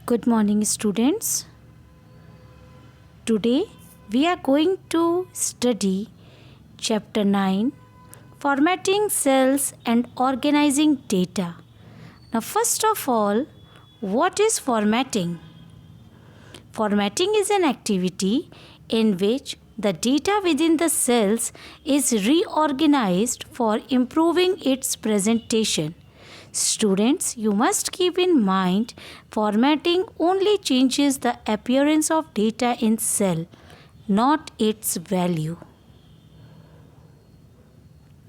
Good morning, students. Today we are going to study Chapter 9, Formatting Cells and Organizing Data. Now, first of all, what is formatting? Formatting is an activity in which the data within the cells is reorganized for improving its presentation. Students, you must keep in mind formatting only changes the appearance of data in cell, not its value.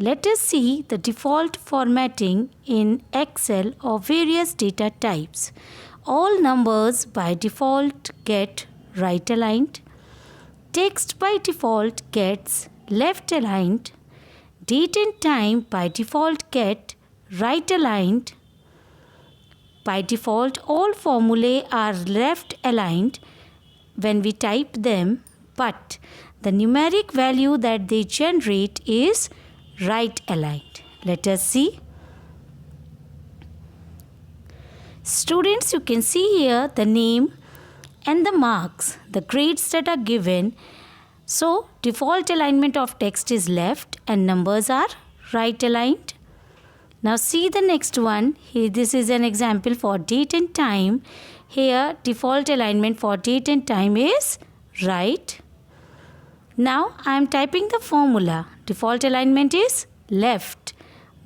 Let us see the default formatting in Excel of various data types. All numbers by default get right aligned. Text by default gets left aligned. Date and time by default get right aligned. By default, all formulae are left aligned when we type them, but the numeric value that they generate is right aligned. Let us see. Students, you can see here the name and the marks, the grades that are given. So, default alignment of text is left and numbers are right aligned. Now see the next one. Here this is an example for date and time. Here default alignment for date and time is right. Now I am typing the formula. Default alignment is left.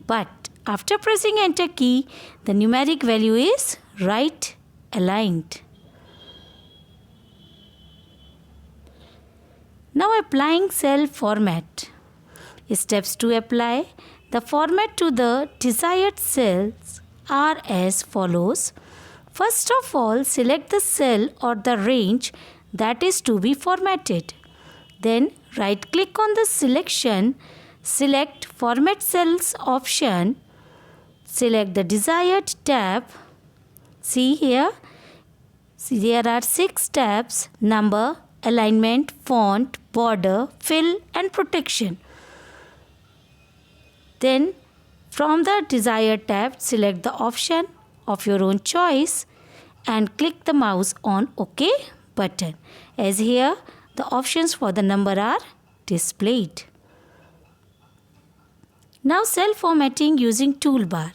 But after pressing enter key, the numeric value is right aligned. Now applying cell format. Steps to apply. The format to the desired cells are as follows. First of all, select the cell or the range that is to be formatted. Then right click on the selection, select Format Cells option, select the desired tab. See here, there are 6 tabs: number, alignment, font, border, fill and protection. Then from the desired tab, select the option of your own choice and click the mouse on OK button. As here, the options for the number are displayed. Now cell formatting using toolbar.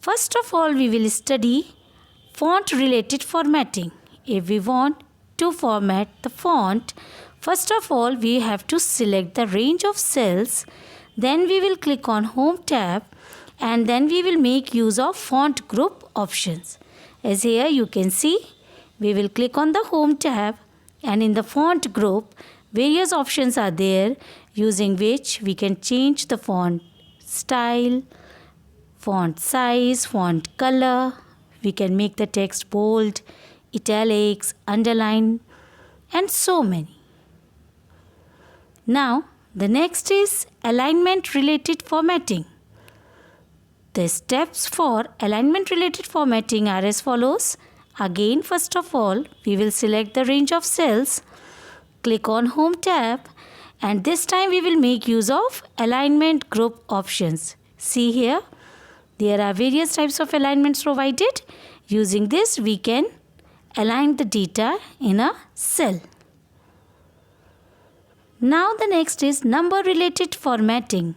First of all, we will study font related formatting. If we want to format the font, first of all, we have to select the range of cells. Then we will click on Home tab and then we will make use of font group options. As here you can see, we will click on the Home tab and in the font group, various options are there using which we can change the font style, font size, font color. We can make the text bold, italics, underline and so many. Now, the next is alignment related formatting. The steps for alignment related formatting are as follows. Again, first of all, we will select the range of cells, click on Home tab and this time we will make use of alignment group options. See here, there are various types of alignments provided. Using this, we can align the data in a cell. Now the next is number related formatting.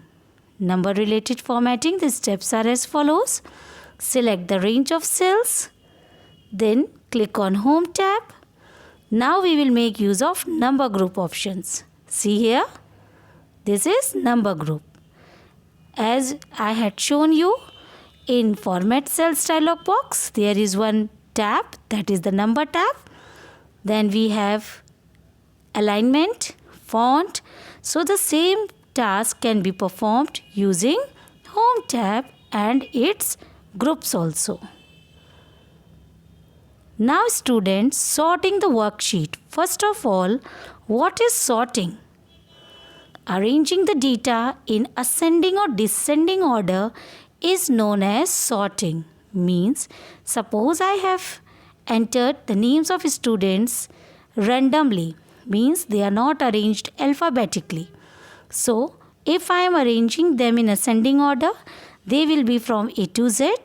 Number related formatting, the steps are as follows. Select the range of cells, then click on Home tab. Now we will make use of number group options. See here, this is number group. As I had shown you in Format Cells dialog box, there is one tab, that is the number tab. Then we have alignment, font. So the same task can be performed using Home tab and its groups also. Now students, sorting the worksheet. First of all, what is sorting? Arranging the data in ascending or descending order is known as sorting. Means, suppose I have entered the names of students randomly. Means they are not arranged alphabetically. So, if I am arranging them in ascending order, they will be from A to Z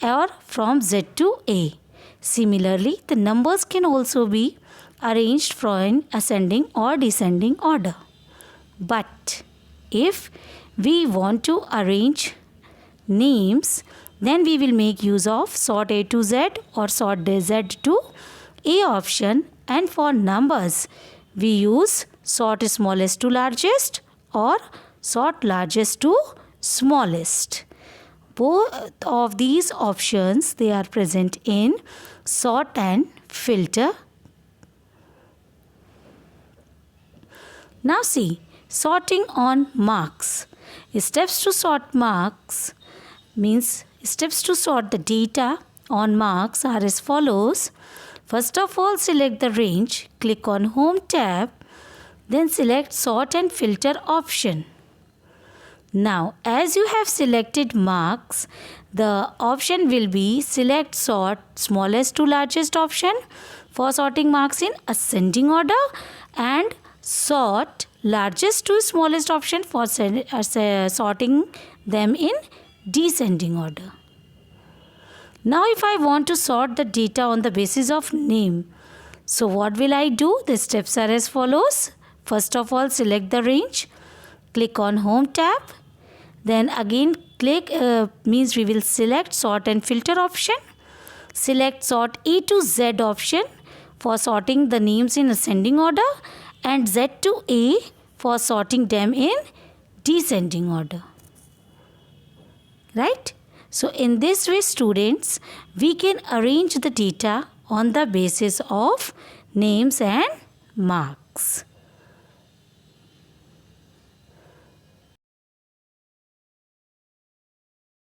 or from Z to A. Similarly, the numbers can also be arranged from ascending or descending order. But if we want to arrange names, then we will make use of sort A to Z or sort Z to A option, and for numbers we use sort smallest to largest or sort largest to smallest. Both of these options, they are present in sort and filter. Now see, sorting on marks. Steps to sort marks means steps to sort the data on marks are as follows. First of all, select the range, click on Home tab, then select Sort and Filter option. Now, as you have selected marks, the option will be select sort smallest to largest option for sorting marks in ascending order, and sort largest to smallest option for sorting them in descending order. Now if I want to sort the data on the basis of name, so what will I do? The steps are as follows. First of all, select the range, click on Home tab, then again click means we will select Sort and Filter option, select Sort A to Z option for sorting the names in ascending order, and Z to A for sorting them in descending order. Right? So in this way, students, we can arrange the data on the basis of names and marks.